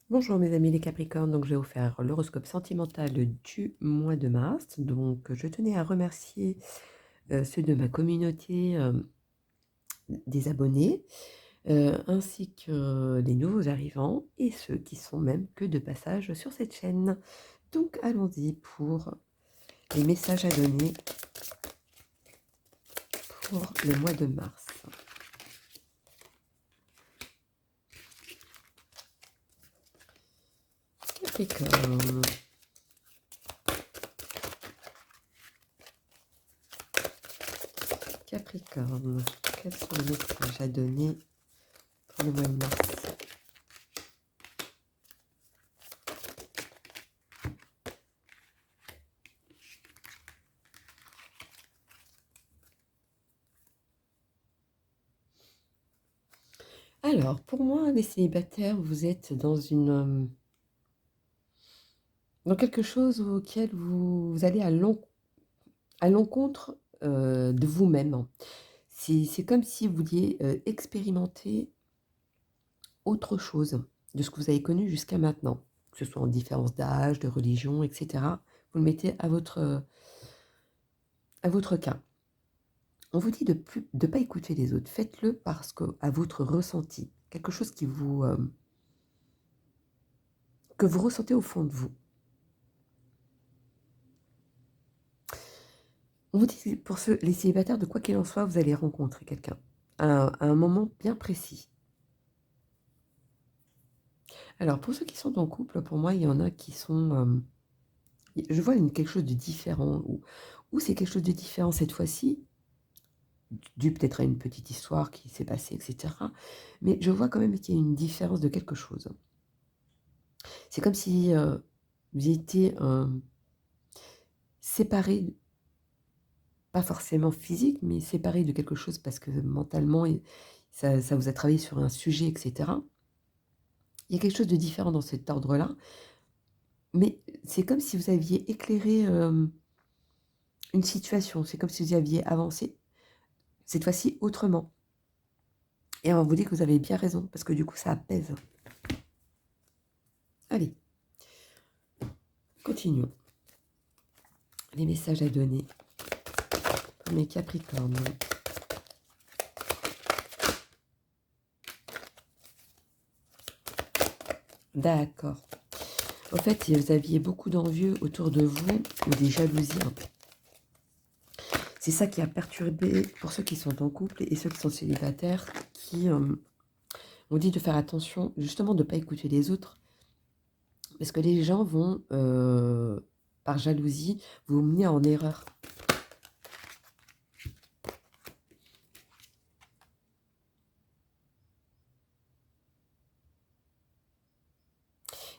Bonjour mes amis les Capricornes, donc je vais vous faire l'horoscope sentimental du mois de mars. Donc je tenais à remercier ceux de ma communauté des abonnés, ainsi que les nouveaux arrivants et ceux qui sont même que de passage sur cette chaîne. Donc allons-y pour les messages à donner pour le mois de mars. Capricorne. Capricorne, quels sont les messages à donner pour le mois de mars? Alors, pour moi, les célibataires, vous êtes dans quelque chose auquel vous allez à l'encontre de vous-même. C'est comme si vous vouliez expérimenter autre chose de ce que vous avez connu jusqu'à maintenant, que ce soit en différence d'âge, de religion, etc. Vous le mettez à votre cas. On vous dit de ne pas écouter les autres. Faites-le parce que à votre ressenti, quelque chose que vous ressentez au fond de vous. On vous dit pour les célibataires, de quoi qu'il en soit, vous allez rencontrer quelqu'un à un moment bien précis. Alors pour ceux qui sont en couple, pour moi, il y en a qui sont, je vois quelque chose de différent ou c'est quelque chose de différent cette fois-ci, dû peut-être à une petite histoire qui s'est passée et cetera, mais je vois quand même qu'il y a une différence de quelque chose. C'est comme si, vous étiez, séparés, pas forcément physique, mais séparés de quelque chose parce que mentalement et ça vous a travaillé sur un sujet et cetera. Il y a quelque chose de différent dans cet ordre-là, mais c'est comme si vous aviez éclairé, une situation. C'est comme si vous aviez avancé, cette fois-ci autrement et on vous dit que vous avez bien raison parce que du coup ça apaise. Allez, continuons. Les messages à donner pour mes Capricornes. D'accord. En fait, vous aviez beaucoup d'envieux autour de vous ou des jalousies. C'est ça qui a perturbé pour ceux qui sont en couple et ceux qui sont célibataires, qui on dit de faire attention, justement de ne pas écouter les autres, parce que les gens vont, par jalousie, vous mener en erreur.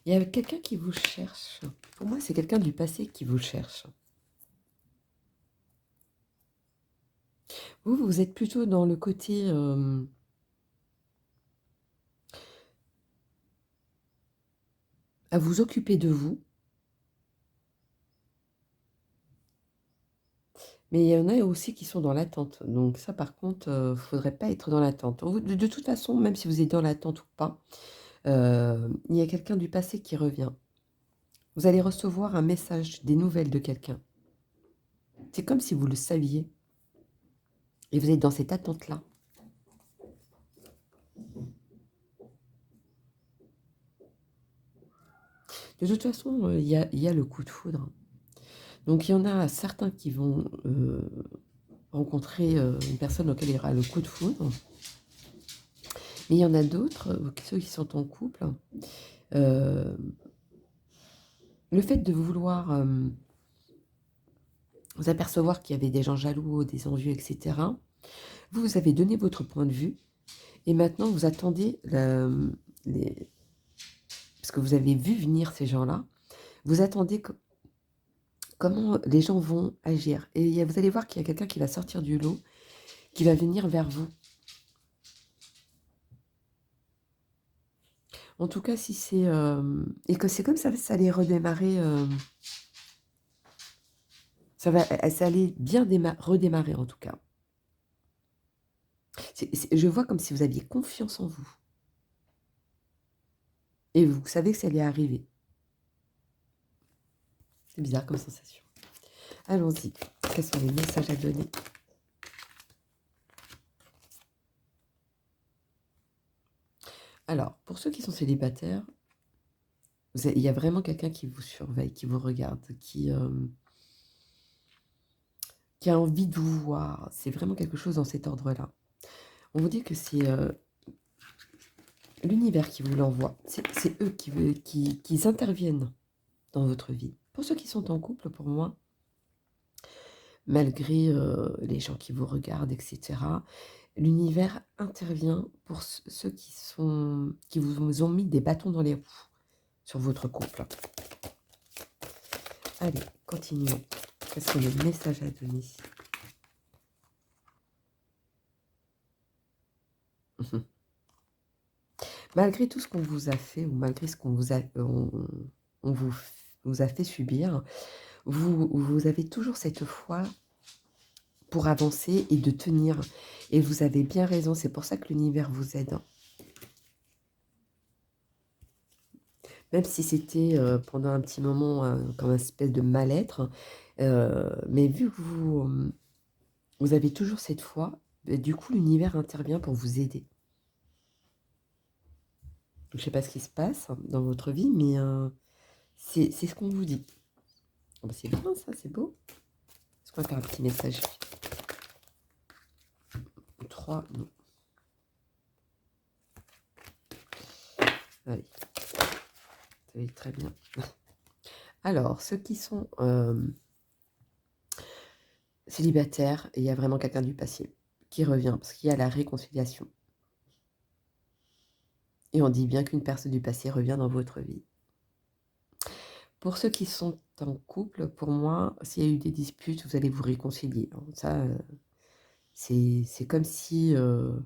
Il y a quelqu'un qui vous cherche. Pour moi, c'est quelqu'un du passé qui vous cherche. Vous, vous êtes plutôt dans le côté à vous occuper de vous. Mais il y en a aussi qui sont dans l'attente. Donc ça, par contre, faudrait pas être dans l'attente. De toute façon, même si vous êtes dans l'attente ou pas, il y a quelqu'un du passé qui revient. Vous allez recevoir un message, des nouvelles de quelqu'un. C'est comme si vous le saviez et vous êtes dans cette attente-là. De toute façon, il y a le coup de foudre. Donc il y en a certains qui vont, rencontrer, une personne auquel il y aura le coup de foudre. Mais il y en a d'autres, ceux qui sont en couple, heu, le fait de vouloir, vous apercevoir qu'il y avait des gens jaloux, des envieux et cetera, vous avez donné votre point de vue et maintenant vous attendez les parce que vous avez vu venir ces gens-là, vous attendez comment les gens vont agir et vous allez voir qu'il y a quelqu'un qui va sortir du lot, qui va venir vers vous. En tout cas, si c'est, et que c'est comme ça allait redémarrer, ça allait bien redémarrer en tout cas. Je vois comme si vous aviez confiance en vous. et vous savez que ça allait arriver. C'est bizarre comme sensation. Allons-y. Quels sont les messages à donner? Alors, pour ceux qui sont célibataires, il y a vraiment quelqu'un qui vous surveille, qui vous regarde, qui a envie de vous voir. C'est vraiment quelque chose dans cet ordre-là. On vous dit que c'est l'univers qui vous l'envoie. C'est eux qui interviennent dans votre vie. Pour ceux qui sont en couple, pour moi, malgré les gens qui vous regardent, etc., l'univers intervient pour ceux qui vous ont mis des bâtons dans les roues sur votre couple. Allez, continuons. Quels sont les messages à donner? Malgré tout ce qu'on vous a fait, ou malgré ce qu'on vous a, on vous a fait subir, vous avez toujours cette foi pour avancer et de tenir. Et vous avez bien raison, c'est pour ça que l'univers vous aide. Même si c'était pendant un petit moment comme une espèce de mal-être, mais vu que vous avez toujours cette foi, du coup l'univers intervient pour vous aider. Je ne sais pas ce qui se passe dans votre vie, mais c'est ce qu'on vous dit. Oh, bah, c'est bien ça, c'est beau. Est-ce qu'on va faire un petit message? 3, non. Allez, ça va être très bien. Alors, ceux qui sont célibataires, il y a vraiment quelqu'un du passé qui revient, parce qu'il y a la réconciliation. Et on dit bien qu'une personne du passé revient dans votre vie. Pour ceux qui sont en couple, pour moi, s'il y a eu des disputes, vous allez vous réconcilier. Hein. Ça, c'est comme si vous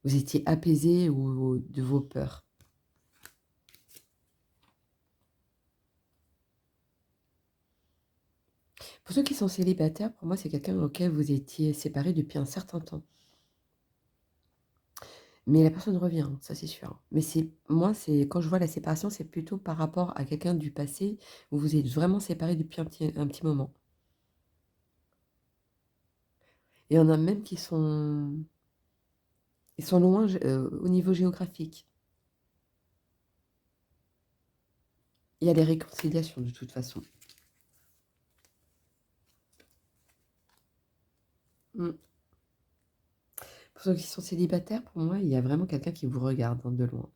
étiez apaisé de vos peurs. Pour ceux qui sont célibataires, pour moi, c'est quelqu'un auquel vous étiez séparés depuis un certain temps. Mais la personne revient, hein, ça c'est sûr. Mais moi, quand je vois la séparation, c'est plutôt par rapport à quelqu'un du passé où vous êtes vraiment séparés depuis un petit moment. Et il y en a même ils sont loin au niveau géographique. Il y a les réconciliations de toute façon. Mm. Pour ceux qui sont célibataires, pour moi, il y a vraiment quelqu'un qui vous regarde hein, de loin.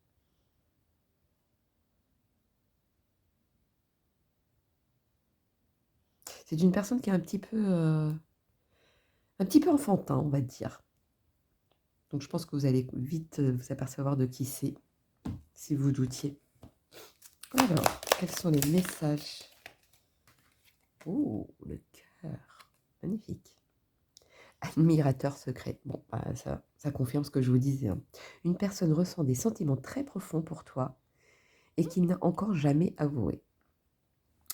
C'est une personne qui est un petit peu enfantin, on va dire. Donc je pense que vous allez vite vous apercevoir de qui c'est, si vous doutiez. Alors, quels sont les messages? Oh, le cœur. Magnifique. Admirateur secret. Bon, bah, ça confirme ce que je vous disais. Hein. Une personne ressent des sentiments très profonds pour toi et qu'il n'a encore jamais avoué.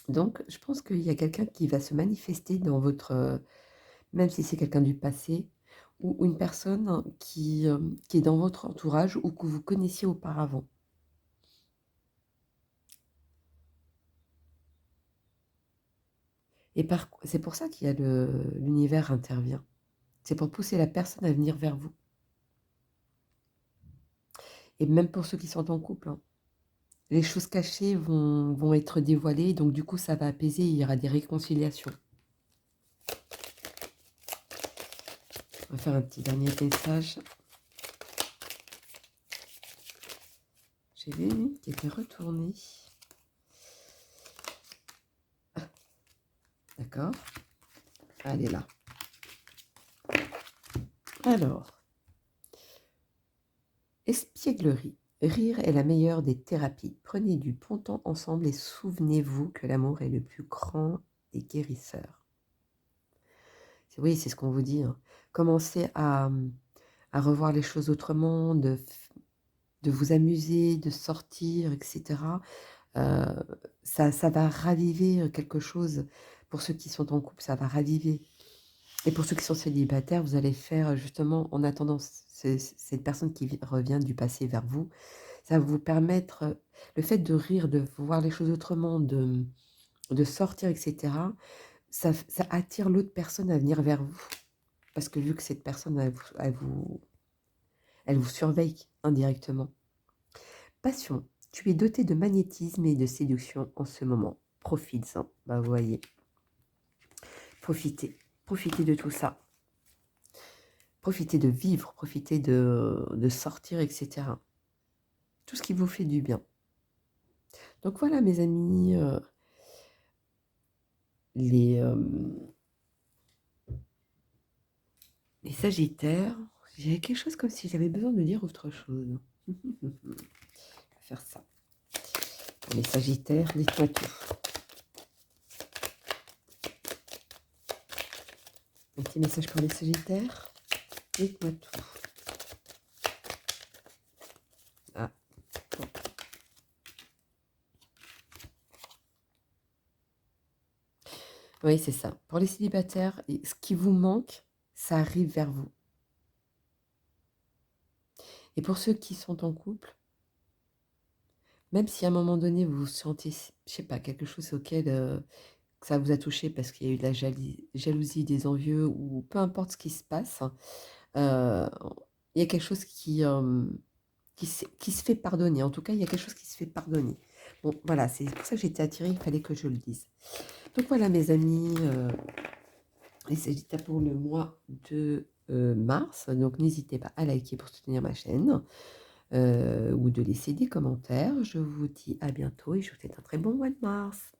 Donc, je pense qu'il y a quelqu'un qui va se manifester dans votre... même si c'est quelqu'un du passé, ou une personne qui est dans votre entourage ou que vous connaissiez auparavant. Et c'est pour ça qu'il y a l'univers intervient. C'est pour pousser la personne à venir vers vous. Et même pour ceux qui sont en couple. Hein. Les choses cachées vont être dévoilées, donc du coup ça va apaiser, il y aura des réconciliations. On va faire un petit dernier message. J'ai vu une qui était retournée. Ah, d'accord. Elle est là. Alors, espièglerie. Rire est la meilleure des thérapies. Prenez du bon temps ensemble et souvenez-vous que l'amour est le plus grand des guérisseurs. Oui, c'est ce qu'on vous dit. Hein. Commencez à revoir les choses autrement, de vous amuser, de sortir, etc. Ça va raviver quelque chose. Pour ceux qui sont en couple, ça va raviver. Et pour ceux qui sont célibataires, vous allez faire justement, en attendant cette personne qui revient du passé vers vous, Ça va vous permettre, le fait de rire, de voir les choses autrement, de sortir et cetera, ça attire l'autre personne à venir vers vous. Parce que vu que cette personne, elle vous surveille indirectement. Passion, tu es doté de magnétisme et de séduction en ce moment. Profites-en. Bah, vous voyez, profitez. Profitez de tout ça. Profitez de vivre, profitez de sortir, etc. Tout ce qui vous fait du bien. Donc voilà, mes amis, les, euh, les Sagittaires. J'avais quelque chose comme si j'avais besoin de dire autre chose. Je vais faire ça. Pour les Sagittaires, dites-moi tout. Un petit message pour les Sagittaires. Dites-moi tout. Ah, bon. Oui, c'est ça. Pour les célibataires, ce qui vous manque, ça arrive vers vous. Et pour ceux qui sont en couple, même si à un moment donné vous sentez, je sais pas, quelque chose auquel que ça vous a touché parce qu'il y a eu de la jalousie, des envieux ou peu importe ce qui se passe, il y a quelque chose qui se fait pardonner. En tout cas, il y a quelque chose qui se fait pardonner. Bon, voilà, c'est pour ça que j'étais attirée, il fallait que je le dise. Donc voilà, mes amis, il s'agit pour le mois de mars. Donc n'hésitez pas à liker pour soutenir ma chaîne ou de laisser des commentaires. Je vous dis à bientôt et je vous souhaite un très bon mois de mars.